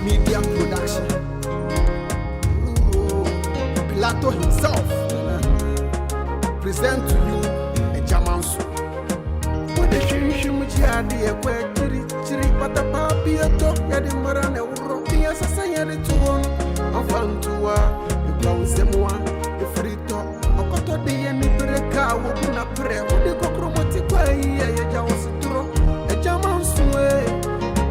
Media Production. Pilato himself present to you AGYA MANSO. What the shimmy a quick chiri, but a papi a top, yadi marane, European society to one. I'm found to the ground semoa, the free top, or cut the end of the car, would be not pray, would the cockromatic way, AGYA MANSO,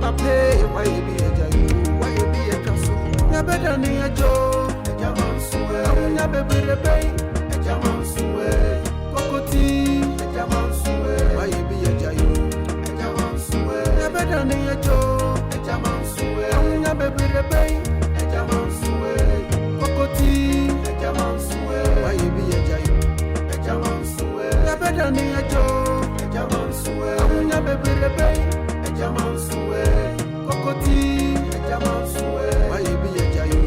Pape, why be a jayu, why be a castle, never than a joe, AGYA MANSO, I will never be a bay, AGYA MANSO, Cocoti, AGYA MANSO, why be a jayu, AGYA MANSO, never than a joe, AGYA MANSO, I will never be a bay, AGYA MANSO, Cocoti, AGYA MANSO, why be a jayu, AGYA MANSO, never than a joe, AGYA MANSO, I will never be a bay. AGYA MANSO, Cocoti, AGYA MANSO, why you be a jayu,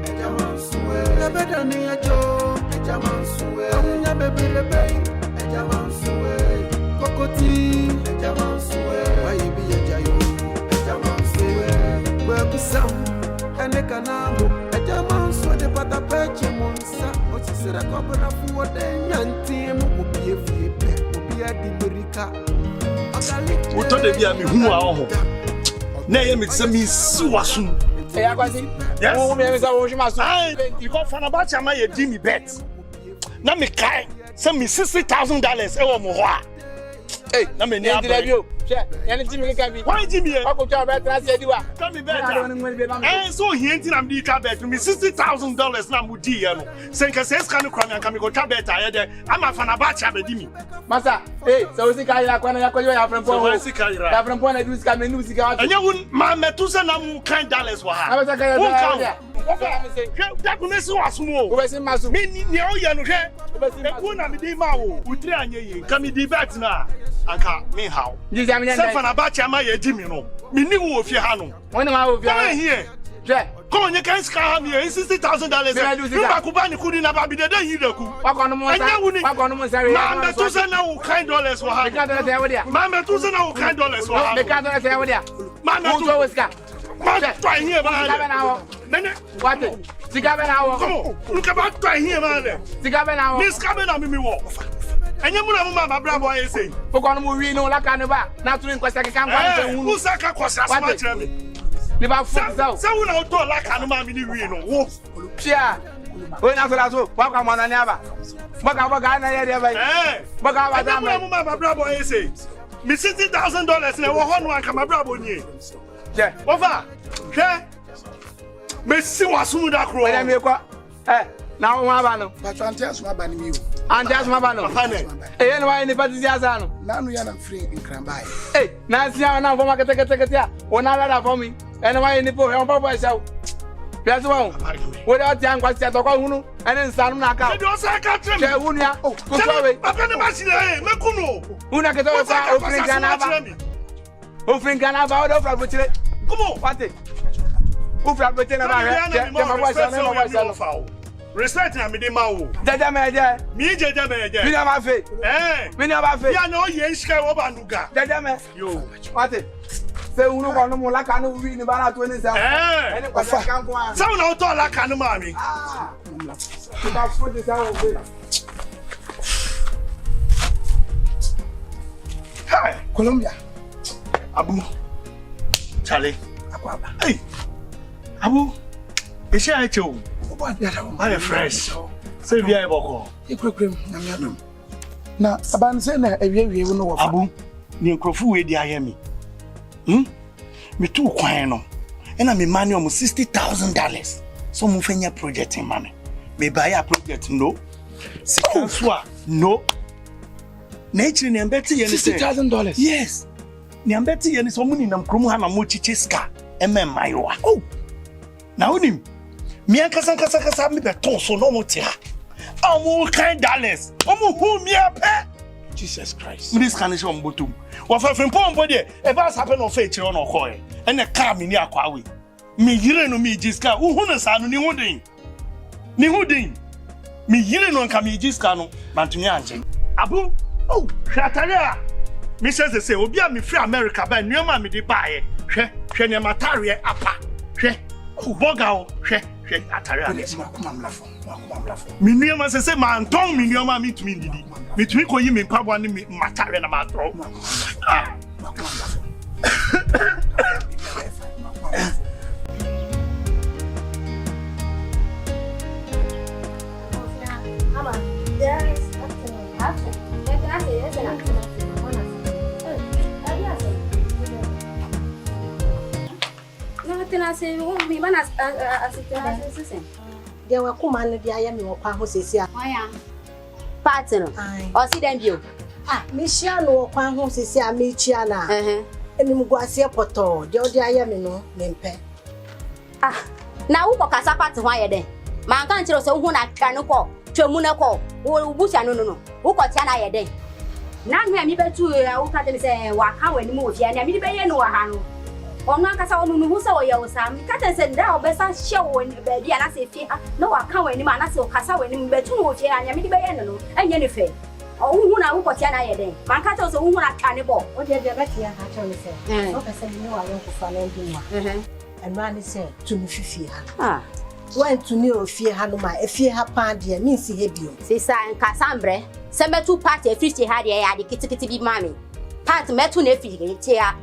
AGYA MANSO, never done a joe, AGYA MANSO, I will never be a bay, AGYA MANSO, Cocoti, AGYA MANSO, why you be a jayu, AGYA MANSO, where be some, and a canal, AGYA MANSO, the patapeche monsa, what you said a couple of food, and team will be a free pet, will be a Dimerica. We told them who are home. Nay, me say me suasun. Hey, Akwasi. Yes. Oh, me say wo shima so. You go for about am I di me bet. Na me kai, say me $60,000 e wo mo ho a. Hey, na me ni abio. Che, yani ti me kan bi. Why di me? Ko cha bet na se di wa. Come me bet. So he ain't na me ka bet me $60,000 na mo di ye no. Say nka say ska no kwa me nka me go cha bet aye de. Am afa na ba cha be di me. Masa, hey, so we see Kaira kwa na yakwa ya friend po. So we see Kaira. Ya friend po na do ska me nu sika. Anya won ma metu se na mu kind dollars wa ha. Aba Kaira. That go nesi wasumo. We see masu. Me ni o ye no hwe. E ku na me di ma wo. Utri anye yi. Ka me di bet na. Anka me how. Sefa na ba cha ma ye di me no. Me ni wo ofie ha no. Won ma wo ofie. Come here. Come on, you can't scam me. $60,000. You back up and couldn't have been the healer. What on the most? What on the most? Mamma, $2 kind dollars for her. Mamma, $2 kind dollars for her. The candle is over there. Mamma, always got. Try here, man. What? Sigabana. Come on, look about try here, man. Sigabana. Miss Cabana, me walk. And you my bravo, I say. For one movie, no, like Canova. Not to inquest, I can't go. Who's that? Liba fuck so we not talk like animal mini we no. Chia. When I saw welcome on never. Baka na here by. Baka my bravo I say. Me $60,000 na wo ho no aka my bravo ni. Je. Over. Je. Me si wasu da kro. Where me kwa. Na wo aba no. But antias ma ba ni mi o. Antias ma ba no. Eh no why ni patisi asa no. Na no ya na free in Krambai. Eh, na sia na for market ya. Wona la for me. And why any poor and papa show? That's one. Without young was at the Hunu and then San Naka. You also can't tell me. Oh, sorry. I'm going to machine. Makuno. Una get over opening Ganaba. Opening Ganaba out of Butcher. Come on, what it? Who from Butcher? Respect na me de ma wo. Jaja meje. Mi jaja meje. Mi na ma fe. Mi na ma fe. Ya no ye shika wo ba nuga. Jaja me. Yo. What it? Say unu ko no mo la kanu wi ni bana 27. Eni ko fa kan ko an. Say unu to la kanu ma mi. Ti ba fo de sa o be. Hi, Colombia. Abu. Charlie. Akwaba. Hey. Abu. Is she acho? I'm fresh. Say we are boko. Ekwem na me adom. Na aban se na ewie no wo fa. Abu, ni nkrofu we di ayemi. Me tu kwan no. E na me mani omo $60,000. So mo fanya project in mame. Me buy a project no. Sikanswa no. Na echi ni ambeti ye ni $60,000. Yes. Ni ambeti ye ni so mu ni nam kromu ha na mo chiche ska. Mayowa. Oh. Na onim. Me kasa me beton so no mo tia. Amu kind dollars. Omo hu me ape. Jesus Christ. Me this can show mbotum. Wa fa fem pon body e ba happen on faith on okoy. E na car me ni akwa we. Me yire no me jiska. Wo hu na sa no ni hu den. Ni hu den. Me yire no nka me jiska no. Mantumi anje. Abu. Oh, Shataria. Me says they say obi a me free America ba nuama me di baaye. Hwe ne matare apa. Hwe Boga, atare ane. Miniama say man ton miniama meet me didi. Between ko yi me pabo ne me matare na ma tro. There were command the I am your Kwaa Says, partner, or see them you. Ah, Michiano Kwaa Says, Michiana, and Muguasia Poto, the other I am no, Limpe. Ah, now who can support why then? My country so who not can call, Chomunako, who bush and no, who got Yana day. Now me better to who can say, Waka when you move, and I mean, no one. Ona kasa onu hu sa oya osam kata se nda obesa hye woni ba bia na se fie na waka wani ma na se okasa wani mbetu no fie anya me di be ye no anya ne fe ohu na ukotia na ye den man kata so hu na twane bo o de be tia ka cho ni se o pese ni wa yon ko fa na ndinwa and man say to me fifie ha when to ni o fie ha no ma e fie ha pa de mi si he bio se sa nka sambre se metu part e fifie ha de ya de kitikiti bi mami part metu na fifie tia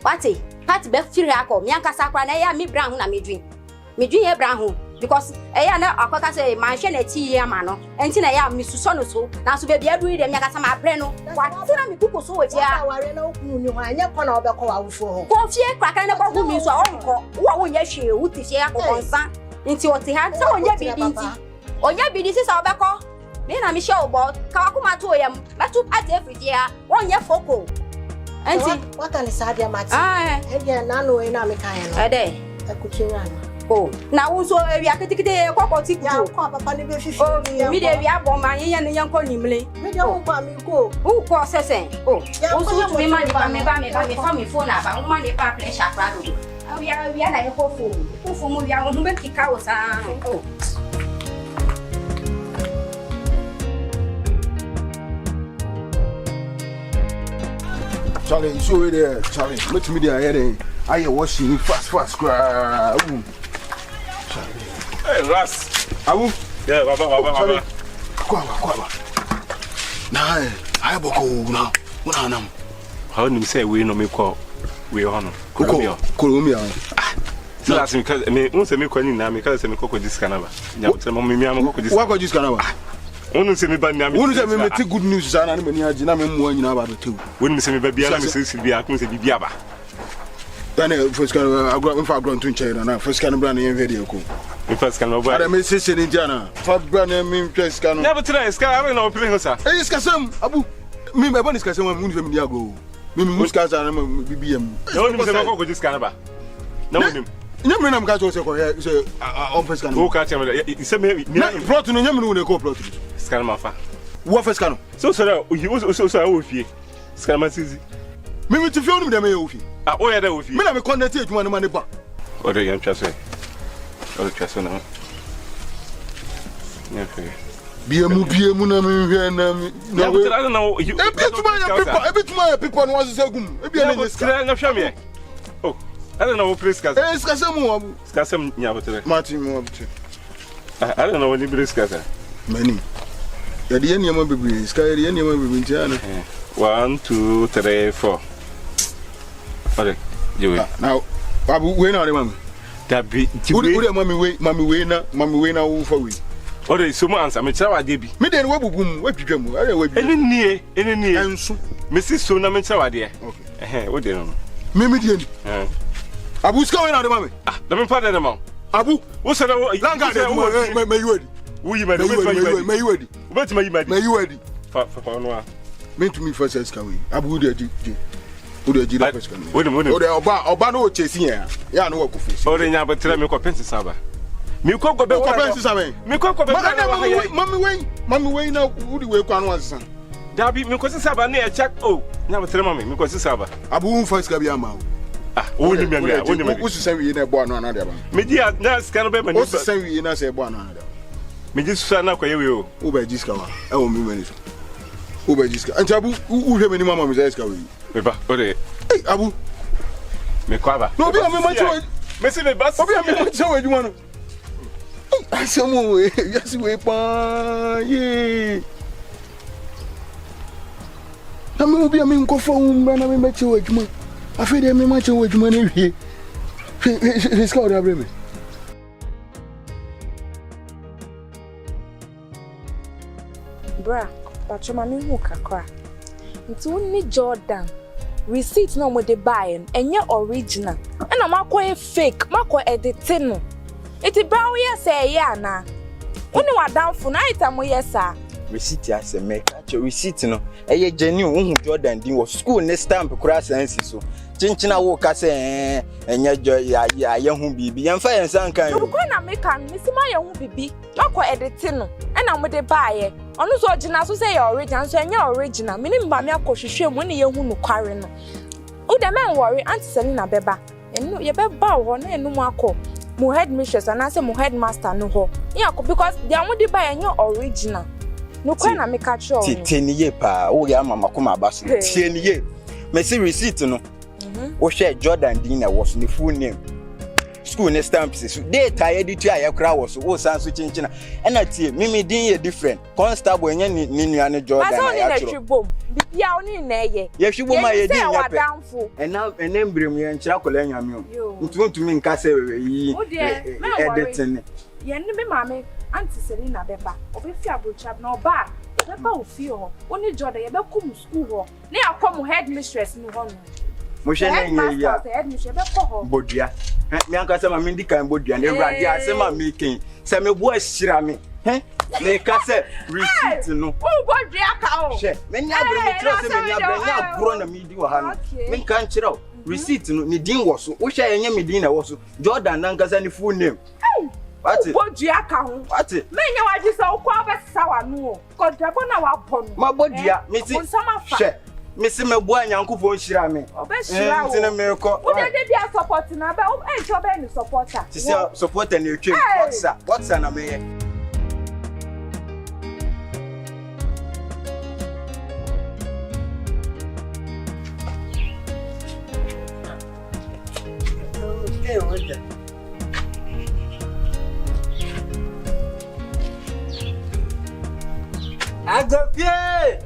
wati part be firi akọ mi anka sakwa na ya mi bra hu na mi dwin ye bra hu because eya na akwaka say man hwe na ti ye ama no enti na ya mi suso no so na so be bia du ide mi aka sama bre no wati na mi kuku so we dia ware na okun ni ho anya ko na obekọ wa wufo ho ko fie kraka na ko hu mi so onko wo nya hwe wu ti hwe akọ nsa enti oti ha se onya bidi nti onya bidi si sa obekọ me na mi hwe obo ka wakoma to yam metu part everyday ha wonya foko enti what can say dia mati eh na no e na me kan no ede akuchira na oh na wo so wi aketikite kwakọ ti ya ko papa ne be fifi mi de wi abọ ma yen ne yanko nimle me de wo pa mi ko wo ko sesen oh wo so tu mi ma ni ba me fa mi phone aba wo ma ni pa pressure kra do wi na e ko fo mu wi a wo be kika wo sa oh Charlie, show it there, Charlie. Let me there, heading. I am washing fast. Charlie. Hey, Ras. Abu? Yeah, Baba. Kwaa. Nah, I boko now. What are them? How do you say we no me call? We honor. Colombia. So that's because me, once me call na me because me koko this canaba. Ya tell me am koko this. What this canaba? Onu se me ba na me. Onu se me take good news sana na me agi na me mu anyina ba betu. Onu se me ba bia na me se bia ko se bia ba. Then first can agro for agro to chair na first can brand yen video ko. Me first can over. Ada me se ni jana. For brand me first can. Never try ska I no play ho sa. Eh ska sam abu. Me ba ni ska sam mu ni fe mi ago. Me muska sa na bibiem. Onu se me koko this canaba. Na woni. Nyamre na mka cho se ko se on first can. Wo ka che me se me plot no nyamre wo ko plot. Scan ma fa. Wo first can. So o fie. Scan ma sizi. Me ti fie onu de me o fie. Ah o ya da o fie. Me na me connect adwuma ne ma ne ba. O de yam twaso. O twaso na. Ne fe. Biemu na me hwe na me. Na we tra na o. Ebetuma ya people no was say gum. Ebi na ne ska na hwe me. Oh. I don't know what place ka. Ska sem abu. Ska sem nya botere. Martin mo abu. I don't know what you place ka. Many. Ya de nyama bebre. Ska ya de nyama bebre ntia na. 1 2 3 4. Ore. Jewe. Now abu we na de mami. Da bi. Uri mami we na wo fa we. Ore so mo answer me kira wa de bi. Me de we bubum we twidwa mu. Are we bi. Eni nie. Ensu. Me si so na me kira wa de. Okay. O de no. Me de ni. Abu ska we na de mami. Ah, na me pa de ma. Abu, wo se na wo langa de me you ready. Wo yi ma de, me you ready. What ma yi ma de. Me you ready. Fa no a. Me to me first ska we. Abu de ji. O de ji first ska. Wo de o de oba no chesi ya no wakufu. O de nya betre me ko pensi saba. Me ko go be ko pensi saba. Me ko be mami we na wo de we kwa no asesa. Da bi me ko saba na e check oh. Nya betre mami me ko saba. Abu first ska bi ama. Ah, woni me me, woni me. Wo susan wi na ebo anu na de ba. Me di na scan be mani. Wo susan wi na se ebo anu na de. Me di susan na kwaye we o. Wo ba jiska wa. E wo mi mani so. Wo ba jiska. Anti Abu, wo hwe mani mama me jiska we. Me ba, ore. Eh, Abu. Me kwa ba. No bi o me macho. Me see me bas. Obi am me che we adwuma no. Asemu we, yes we pa. Ye. Na me obi am nkofo umba na me che we adwuma. Afi de me ma che we adwuma na wie. Ska o da bre me. Bra, but your mommy who kakra. It's only Jordan. Receipt no mo de buy and your original. And I'm a fake, mako editing. It's a brow yes say ya na. Only what down for night am yes sir. Receipt ya se make your receipt no. Eye genuine Jordan din was school ne stamp kura sense so. Chinchina wo ka se enye ya hu bibi. Yemfa yensan kan yo. You go na make am misima ya hu bibi. Mako editing no. And I'm de buy ono so original so say your original so your original meaning ba me akohwehwe mu ne ye hu no kware no o de men worry auntie Selina beba enu ye beba ho na enu mu akọ mu headmistress and say mu headmaster no ho ya ko because they am de buy your original no kwa na me catch you teniye pa o ya mama ko ma ba so teniye me see receipt no wo share Jordan din na was ne full name school ne stamps so data ye ditu aye kra wo so wo san so chinchina na tie mimi din ye different constable enye ni nua ne Jordan na ya tro bibia oni na ye ye hwibom ma ye din ya pe ena mbrem ye nchira kola nyame o ntumi nka se we yi editing ye ni me mama auntie Selina beba obefi abrochab na oba beba ofi ho oni Jordan ye be kum school ho na akom headmistress ni ho no mo she na ye ya headmistress be ko ho bodua me anka se ma me ndikan bodua na ewrade ase ma me ken se me bo ashira me me ka se receipt no o bodua ka o she me nya bro me tro se me nya bro nya bro na me di wa ha no me kan kire o receipt no ni din wo so wo hwe enye me din na wo so Jordan na anka se ni full name what bodua ka ho what me nya wa ji se o kwa ba sa wa no o ko dabo na wa bo no ma bodua me ti she me se me bo anyankofo nhira me obeshira o ntine me ko wo de bia support na ba o en cho be ni supporter ti se supporter na etwe what's na me ye Agyei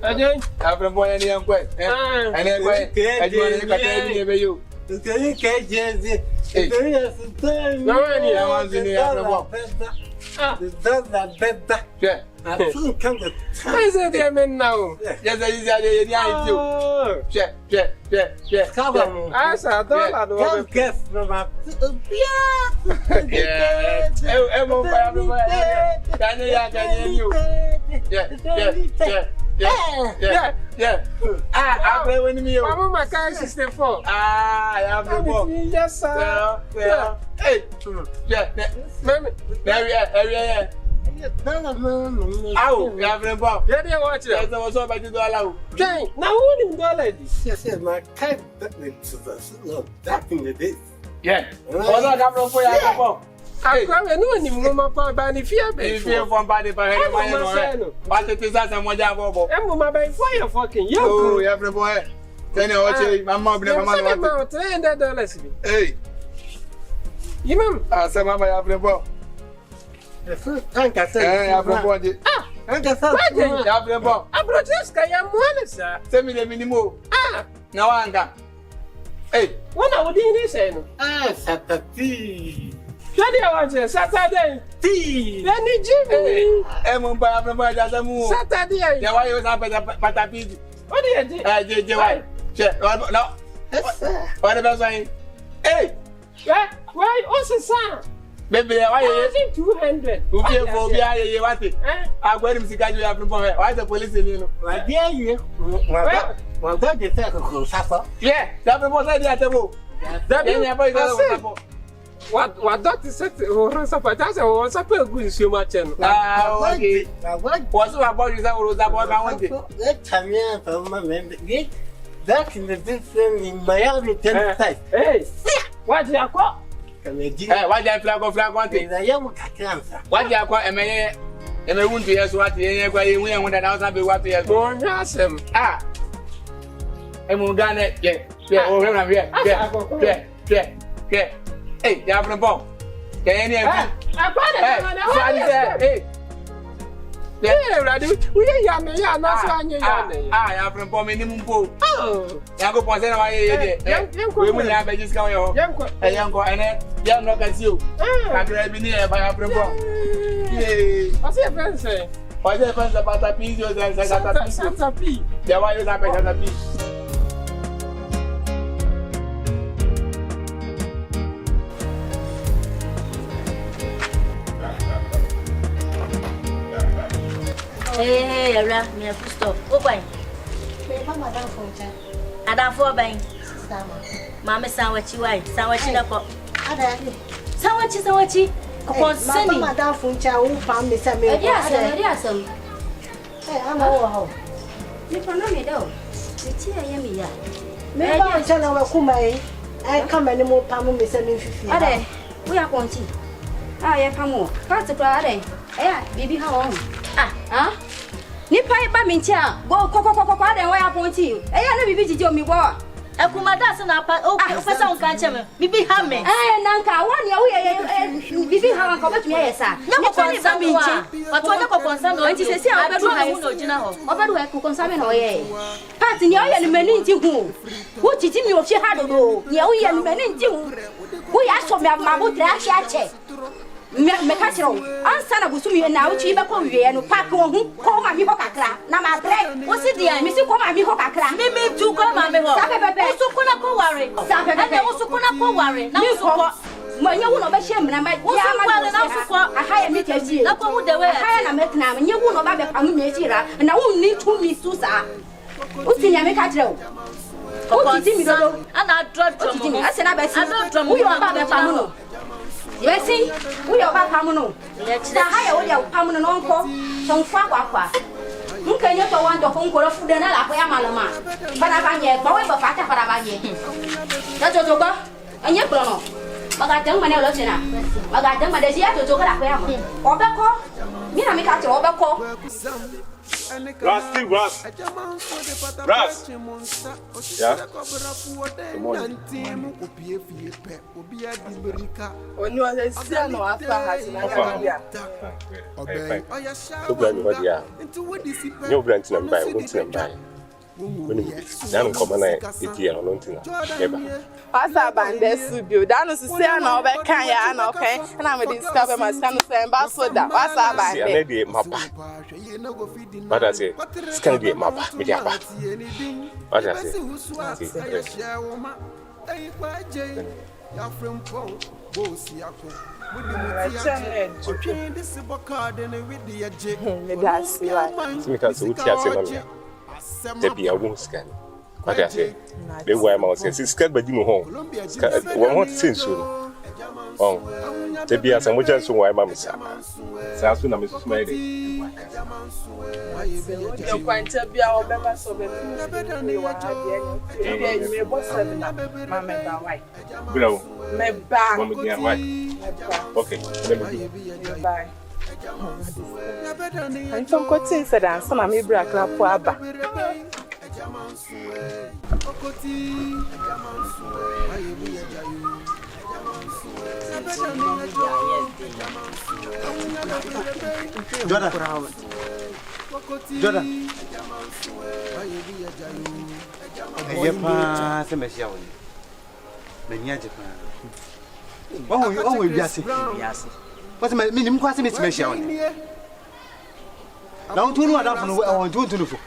Agyei after boy any unquest and anyway Agyei ka tell me be you Can you catch it? No any I want in after boy That's that better. yeah I think come the I said the men now yes I is the yeah come on. I said don't Guess from my yeah yeah. I play with me. Mama, my car is 64. I have the ball. Yes, sir. Hey, yeah, area. Ow, you have the ball. Yeah, they watch it. I was about to do allow. Jane, now who didn't do it? yes, my cat that in the day. Yeah. Hold on, I'm for you. I can't know any more by the fear. If you're from body by what it is as a moja bobo. I'm my by fire fucking you. Oh, you have the boy. Then I watch my mom never mind about $300. Hey, you know, I said, Mamma, I have the ball. The first time I said, I have the body. I just have the ball. I brought just I am one, sir. Send me the minimum. Now I'm done. Hey, what are we saying? Saturday. Saturday. Tea. Then Jimmy. Saturday. Yeah, why you was up at Patapid? What do you do? No. What about saying? Hey, why? What's the son? Baby, why you 200? Who care for me? What it? I'm going to see you have no point. Why the police in you? My dear, you. Well, that is a suffer. Yeah, that was the table. That is What doctor said was a that's a was a good so much. Okay. What's about you that was about I want it. That time from my member. That in the different in Miami 10 times. Hey, what you call? Hey, why that flag want it? The young cancer. What you call and I won't be as what you when that house be what you born awesome. I'm going to get Hey, you have a bomb. Can you hear me? Yeah, ready. We are young, yeah, not so young. I have a bomb minimum. Oh, Yango Ponce, we will have a discount. Yango, and young look as you. I grab me near by a bomb. What's your friend say? What's your friend about a piece? You're a piece. Yeah, why you have a piece? Hey, me a stop. Oh, boy. Madam Foncha. Ada for bang. Mama sandwich sandwich na ko. Ada. Sandwich. Consent. Madam Foncha who found me some. Yes. Hey, I'm over. Me kono me do. Ti aye me ya. Me ba chana wa kumai. I come any more pam me some fifi. Ade, we are konti. Ah, ya pamo. Ka ti kra ade. Eh, bibi ha won. Ah. Ni pai ba mi ntia. Go ko ade wa ya ponti. Eh ya na bibi jiji o mi bo. Akumada se na pa o pesa on kan cheme. Bibi ha me. Nanka won ya wo ye bibi ha wan ko betumi ye sa. Na ko konsa mi nchi. Wato na ko konsa no. Nti sesi a obedu ha no gina ho. Obedu ha ko konsa me na oye. Part ni o ye ni mani nti hu. Wo titi mi o fi ha dodo. Ni o ye ni mani nti hu. Wo ya so me mabu tra ache. Me ka chiro ansa na busumi na uchi be ko wie no pack won hu ko ma mi ho kakra na ma bre wo si dia mi si ko ma mi ho kakra mi tu ko ma mi ho usu ko na ko ware ande usu ko na ko ware na usu ko mo nya wo no be hye mna ma ya ma na usu ko aha ya mi taji na ko mu de we aha na me tna nya wo no ba be pamu nya jira na wo ni tu mi su sa usi nya me ka chiro ko ti mi dodo ana drop mo asena be si wo yo ba be pamu no Yesi, we are back pamuno. The higher we are pamuno uncle, some kwa. Can you want to phone call food and a malama? But I can yet, but we were fat for a That's what you got, and your chrono. But I don't want to listen. But I don't want to see to talk about or the call. You know, me catch your call. Ras. Yeah. Good morning. When you are a son or after has So glad you are here. No branch and buy, won't you buy? When you come and eat here on Lontina. Pastor Bandesu build. I know to say I know about Kaya and okay, and I'm discover my son saying Basoda. Pastor Bande. But I say, scan the map, media. What I say, Debbie, I won't scan. What I say, they were my sense. It's scared by you home. One want to say so. Oh, Debbie has some wages from why Mamma said. So as soon as Mrs. Mary, you can't tell me our members of the you may boss Mamma White. Below, my back, okay, let me do. Bye. I'm from Cotin said, and some of me break up for Abba. Jordan. Ayepa se mesia woni. Menya Japan. Oh, we biase. What me nim kwase me mesia woni. Na ontunu adafo no o ontunu fo.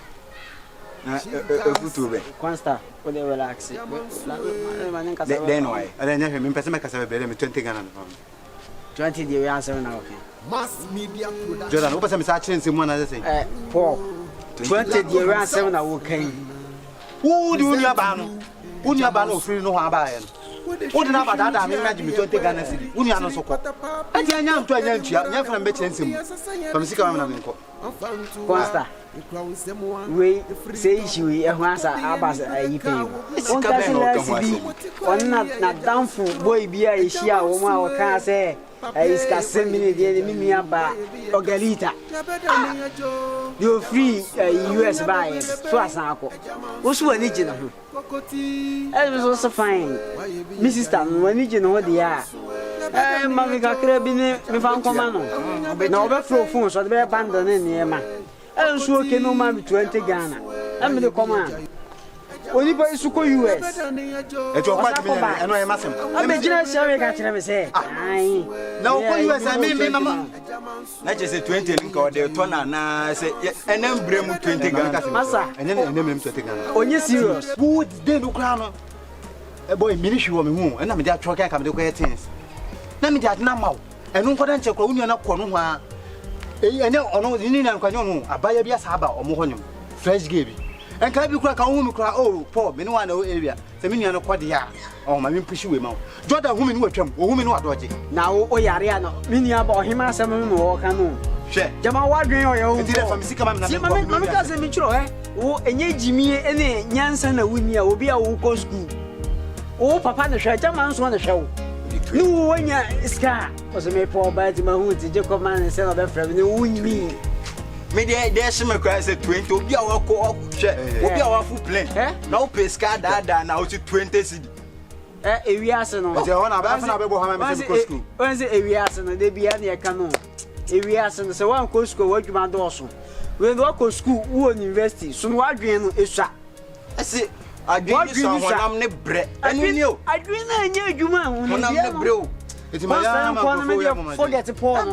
Na futu be. Consta, we dey relax. Then why? I don't know me pese me kasa be me 20 Ghana no. 20 the we answer now okay. Mass media production. Jordan, wo pese me sa chire nsemu na say. Paul. 20 the we answer now okay. Who do you aba no? Unu aba no free no ho aba ye no. Wo de na aba da me imagine me 20 Ghana cedi. Unu ano so ko. Ati anya mto anya ntua, nya fra me chire nsemu. Fa me sika wa me na me nko. Consta. We say she e ho asa abas ayi pe. On ka se na sibi. On na danfo boy bia e hia wo ma wo kan say iska semini de mi aba ogalita. You free US buy so asan akọ. Wo so ani gina ho. E so so fine. Mi sister no ani gina ho de ya. Mami kakra bi ne me fa nkoma no. Na obe flow phone so de be band na niema. Enso oke no ma 20 Ghana. Am de koma. Oni ba isuko US. Eto kwa de me eno e masem. Am gina share ka kire me say. Ai. Na ko US me mama. Na je say 20 link o de to na say enem brem 20 Ghana. Masa. Enem 20 Ghana. Onye serious. Good day no kra no. E boy ministry wo me hu. Na me dey atwa kan ka me dey ko things. Na me dey adna mawo. Enu nkoda nche kra wonu na ko no ho a. Ene ono ni na nkwanyo no abaya bia sa aba omo honyum. Fresh game. En ka bi kura ka hu me kura oh Paul me no wa na area. Se me nua no kwade ya. Oh ma me push we ma. Jordan hu me no watwam. O hu me no adoje. Na o yare a no. Me nua ba ohima asem me wo ka no. Hwe. Jama wadwen o ye o. Ti dey famisi kama me na me. Mama ka se me chiro wo enye jimie ene nyansa na wuni a obi a wo ko school. O papa na hwe jama nso na hwe wo. Ni wo nya iska. O se me po ba ti ma hu ti je ko man se no be frɛ me wunmi. Me dey she me cry say 20 obi a wo ko hwe. Obi a wo fu plan. Na o pesca da na o ti 20 cedi. Ewi ase no. Je ho na ba fa na be bo ha me se ko school. O se ewi ase no de bia na ye ka no. Ewi ase no se wan ko school wa dwuma do so. We no ko school wo university so no adwen no esua. Ase adwen so honam ne bre. Enu ni o. Adwen na anya adwuma ho no. Honam ne bre o. Eti ma ya ma ko forget Paul no.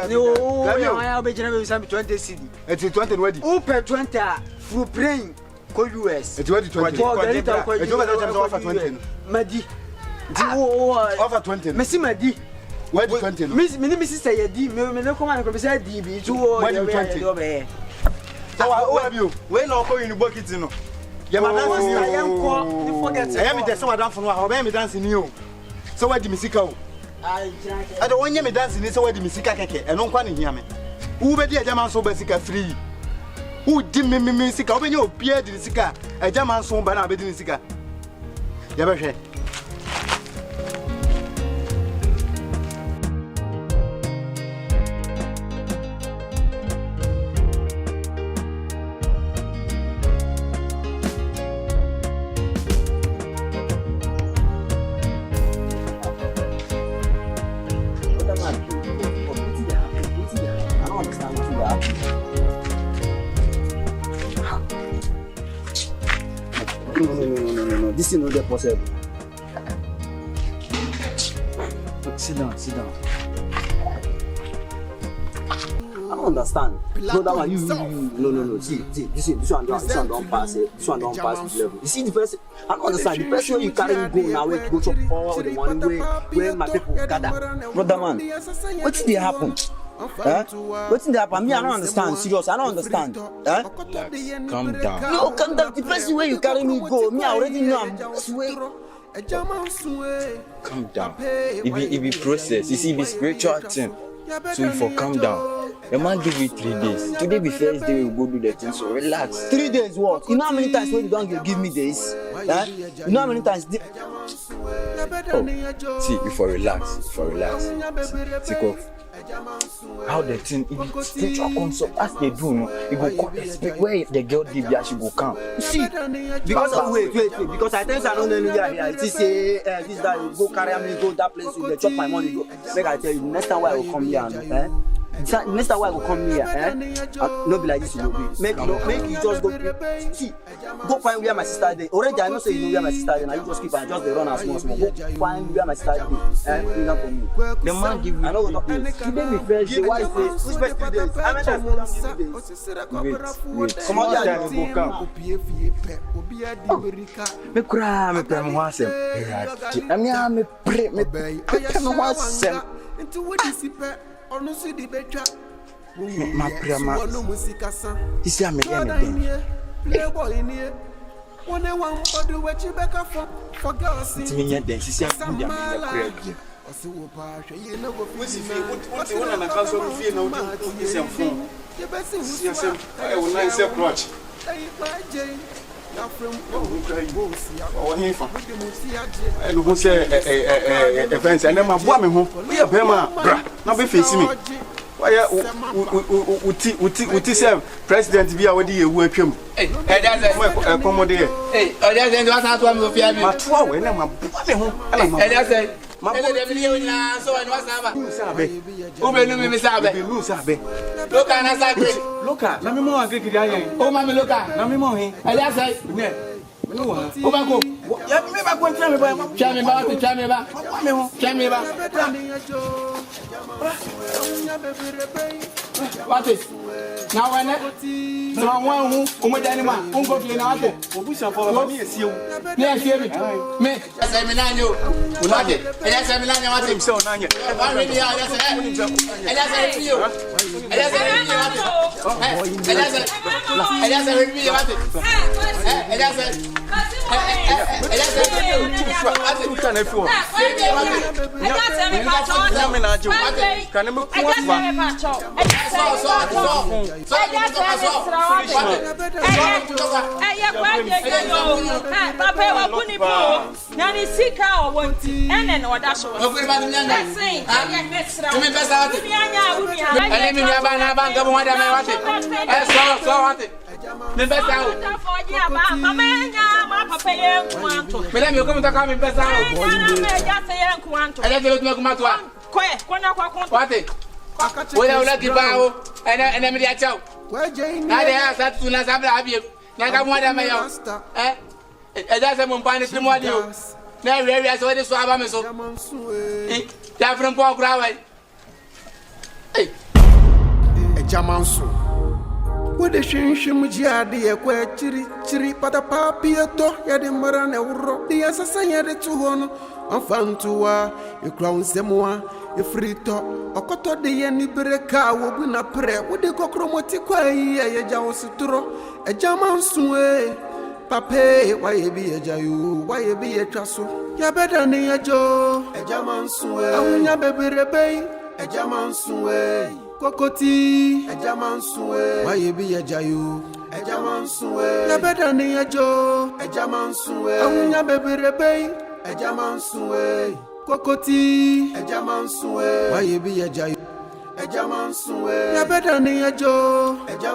No, ya obejina be sam 20 cedi. Eti 20 no wadi. O per 20 a through plane ko US. Eti wadi 20. Eti over the time offer 20. Madi. Di o offer 20. Messi Madi. Where the 20? Miss me sister ye di me no come and say di bi to o ye 20. So how have you? We no ko uni bucket no. Ye madam I am ko you forget. I am the so madam for no how be me dance ni o. So where the music o? I don't want me dance ni so where the music keke. E no kwa ni hia me. Wo be di Agya so ba sika free. Wo di me sika, wo be nya obia di sika. Agya so ba na be di sika. Ye be hwe. No. This is not possible. Sit down. I don't understand. No, that one, you. No. See, this one don't pass it. This one don't pass the level. You see the person, I don't understand. The person you carry me go now, where to go to all the money where my people gather. Brother man, what did happen? What did happen? Me, I don't understand. Serious, I don't understand. Relax, calm down. No, calm down. The person where you carry me go, me, I already know I'm this way. Calm down. It be process. You see, it be spiritual thing. So if you calm down, the man give you 3 days. Today be first day we go do the thing. So relax. 3 days what? You know how many times when you don't give me this? You know how many times? Oh, see, if you relax. Take off. How the thing if spiritual consult as they do no, it go come expect where the girl did that she go come. You see, because of wait, because I think I don't know here. It is say this that you go carry me go that place you chop my money go. Make I tell you next time why I will come here. Next time why I will come here. No be like this you know be. Make you just go see. Go find where my sister dey. Already I know say you know where my sister dey. Now you just keep and just dey run as small. Go find where my sister dey. Bring am for me. The man give you. I know what you dey me first day. Why say which first 3 days? I mean that Wait. Come on, there go come. Me cry, me pray, me want sem. I mean, me pray, me want sem. My prayer, my. This is a million. It's me and then she said, "I'm going to pray." What you want to cancel the fee now? This is phone. Yes, I will not say crutch. And who say events and then my boy me home. We are Bema, bra. Now be facing me. Why uti say president be awadi e wu atwam. Hey, that's accommodate. Hey, that's what I want to feel. Ma 2 hours na ma boy me home. That's Ele deve na so no saba. Sabe. O benu me sabe. Benu sabe. Loka na sabe. Loka, na me mo agri kiri ayen. O ma me loka. Na me mo hin. Ele asai. Ne. Benu wa. O ba ko. Ya me ba ko ntira me ba. Twa me ba, twa me ba. Me ho. Twa me ba. Wate. Na wane. So wan hu, o mo dani ma. Unko fi na wate. Obusa fo ba mi esiewu. Ne esiewu. Me. Asai me na nyo. Wate. Ele asai me na nyo wate. Se o na nye. Ba me ni ala sai. Ele asai fi yo. Ele asai fi wate. Ele asai. Ele asai fi wate. Ele asai. Ele asai fi yo. Wate. Uta na fi wo. Na me na je wate. Kan me ku Wala wala kibao ene mi dia chao na de asa tu na sabra abi na ga mo da me yo e da se mo pani tri mo di o na we so de so aba me so ya from po kura wa e jamanso wo de hwehwem ji ade ye kwa chiri pada papi to ya de mara na wuro de asasa ya de tu ho no anfantuwa e kura unsemwa Efrito, okoto de yeni bereka wobu na pre wode kokromoti kwa yi eja ositro eja mansuwe pape waye bi eja yu waye bi etwaso ya beda ne ejo eja mansuwe awunya beberebe eja mansuwe kokoti eja mansuwe waye bi eja yu eja mansuwe ya beda ne ejo eja mansuwe awunya beberebe eja mansuwe Kokoti eja mansuwe waye bi eja yu eja mansuwe ya beda ni ejo eja